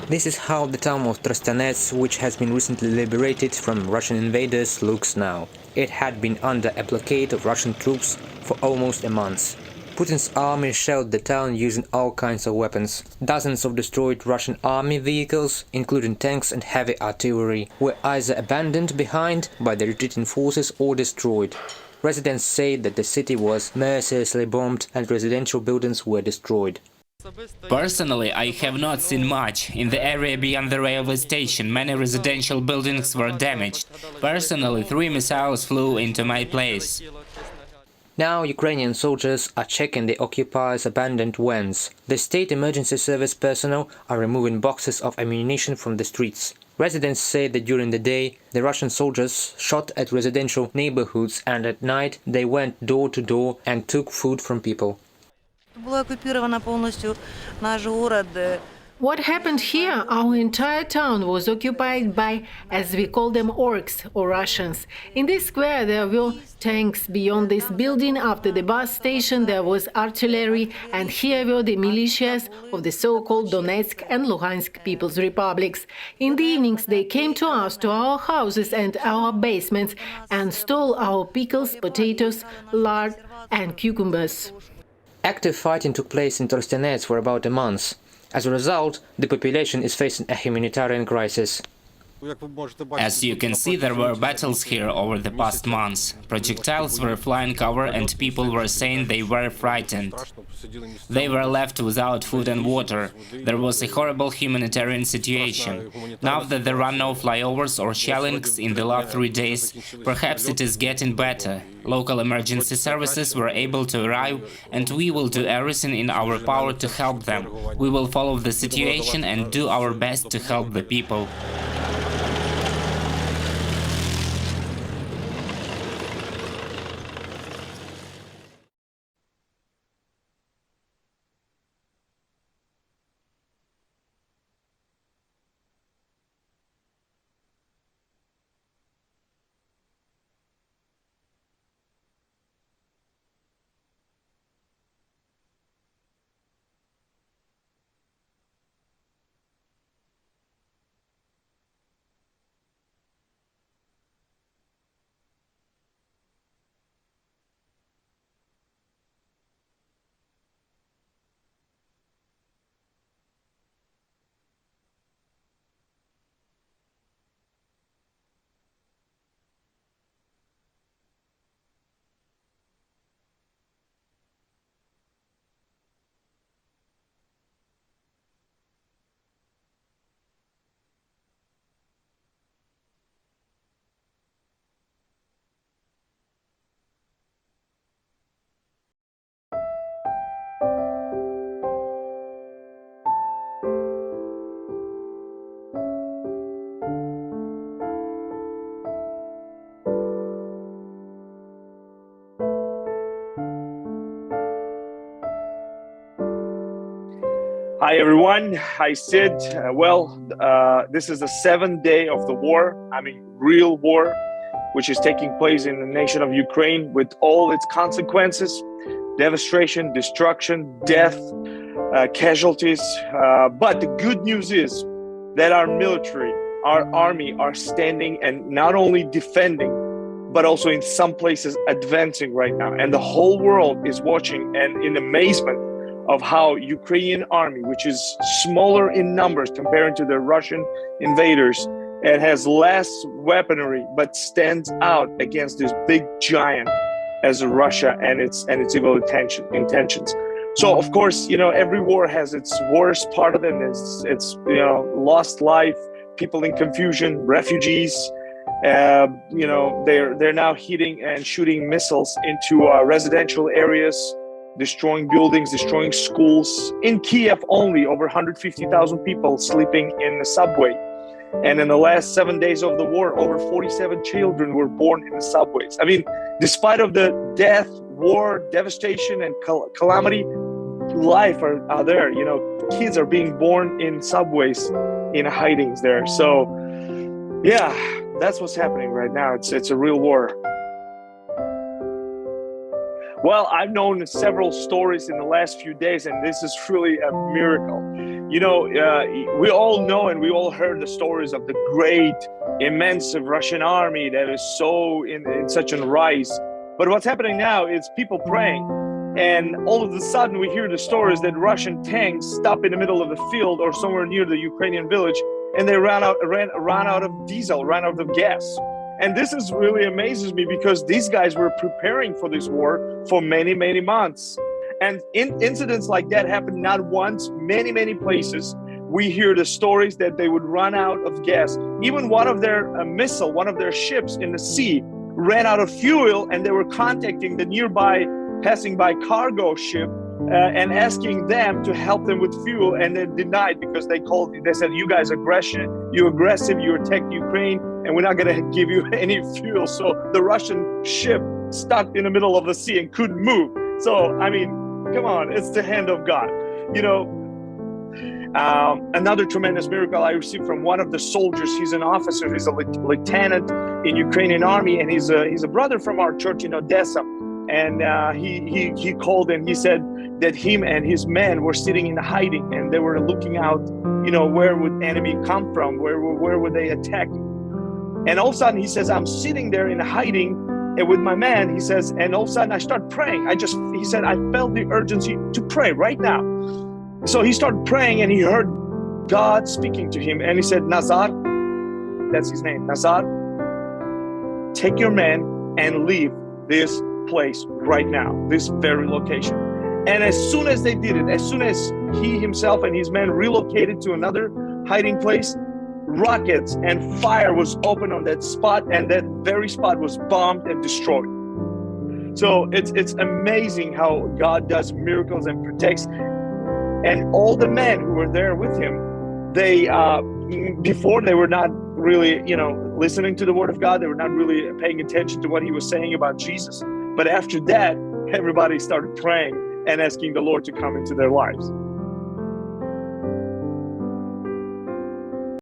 This is how the town of Trostianets, which has been recently liberated from Russian invaders, looks now. It had been under a blockade of Russian troops for almost a month. Putin's army shelled the town using all kinds of weapons. Dozens of destroyed Russian army vehicles, including tanks and heavy artillery, were either abandoned behind by the retreating forces or destroyed. Residents say that the city was mercilessly bombed and residential buildings were destroyed. Personally, I have not seen much. In the area beyond the railway station, many residential buildings were damaged. Personally, 3 missiles flew into my place. Now Ukrainian soldiers are checking the occupiers' abandoned vans. The state emergency service personnel are removing boxes of ammunition from the streets. Residents say that during the day, the Russian soldiers shot at residential neighborhoods and at night they went door to door and took food from people. What happened here? Our entire town was occupied by, as we call them, orcs or Russians. In this square there were tanks. Beyond this building, after the bus station, there was artillery, and here were the militias of the so-called Donetsk and Luhansk People's Republics. In the evenings they came to us, to our houses and our basements, and stole our pickles, potatoes, lard and cucumbers. Active fighting took place in Trostianets for about a month. As a result, the population is facing a humanitarian crisis. As you can see, there were battles here over the past months. Projectiles were flying cover and people were saying they were frightened. They were left without food and water. There was a horrible humanitarian situation. Now that there are no flyovers or shellings in the last 3 days, perhaps it is getting better. Local emergency services were able to arrive, and we will do everything in our power to help them. We will follow the situation and do our best to help the people. Hi everyone, hi Sid. This is the 7th day of the war, real war, which is taking place in the nation of Ukraine with all its consequences, devastation, destruction, death, casualties. But the good news is that our military, our army are standing and not only defending, but also in some places advancing right now. And the whole world is watching and in amazement of how Ukrainian army, which is smaller in numbers compared to the Russian invaders, and has less weaponry, but stands out against this big giant as Russia and its evil intentions. So of course, every war has its worst part of it. It's lost life, people in confusion, refugees. They're now hitting and shooting missiles into residential areas, destroying buildings, destroying schools. In Kiev only, over 150,000 people sleeping in the subway. And in the last 7 days of the war, over 47 children were born in the subways. Despite of the death, war, devastation, and calamity, life are there. Kids are being born in subways, in hidings there. So, yeah, that's what's happening right now. It's a real war. Well, I've known several stories in the last few days, and this is really a miracle. You know, we all know and we all heard the stories of the great, immense Russian army that is so in such a rise. But what's happening now is people praying. And all of a sudden we hear the stories that Russian tanks stop in the middle of the field or somewhere near the Ukrainian village, and they ran out of diesel, ran out of gas. And this is really amazes me because these guys were preparing for this war for many, many months. And incidents like that happen not once, many, many places. We hear the stories that they would run out of gas. Even one of their one of their ships in the sea ran out of fuel, and they were contacting the nearby passing by cargo ship and asking them to help them with fuel, and they denied because they said, you guys you're aggressive, you attacked Ukraine, and we're not going to give you any fuel. So the Russian ship stuck in the middle of the sea and couldn't move. So, I mean, come on, it's the hand of God. You know, another tremendous miracle I received from one of the soldiers. He's an officer, he's a lieutenant in Ukrainian army, and he's a brother from our church in Odessa. And he called and he said that him and his men were sitting in hiding, and they were looking out, you know, where would enemy come from, where would they attack. And all of a sudden he says, I'm sitting there in hiding and with my man, he says, and all of a sudden I start praying. He said, I felt the urgency to pray right now. So he started praying and he heard God speaking to him, and he said, Nazar, that's his name, Nazar, take your men and leave this place right now, this very location. And as soon as they did it, as soon as he himself and his men relocated to another hiding place, rockets and fire was opened on that spot, and that very spot was bombed and destroyed. So it's amazing how God does miracles and protects. And all the men who were there with him, they before they were not really, you know, listening to the word of God. They were not really paying attention to what he was saying about Jesus. But after that, everybody started praying and asking the Lord to come into their lives.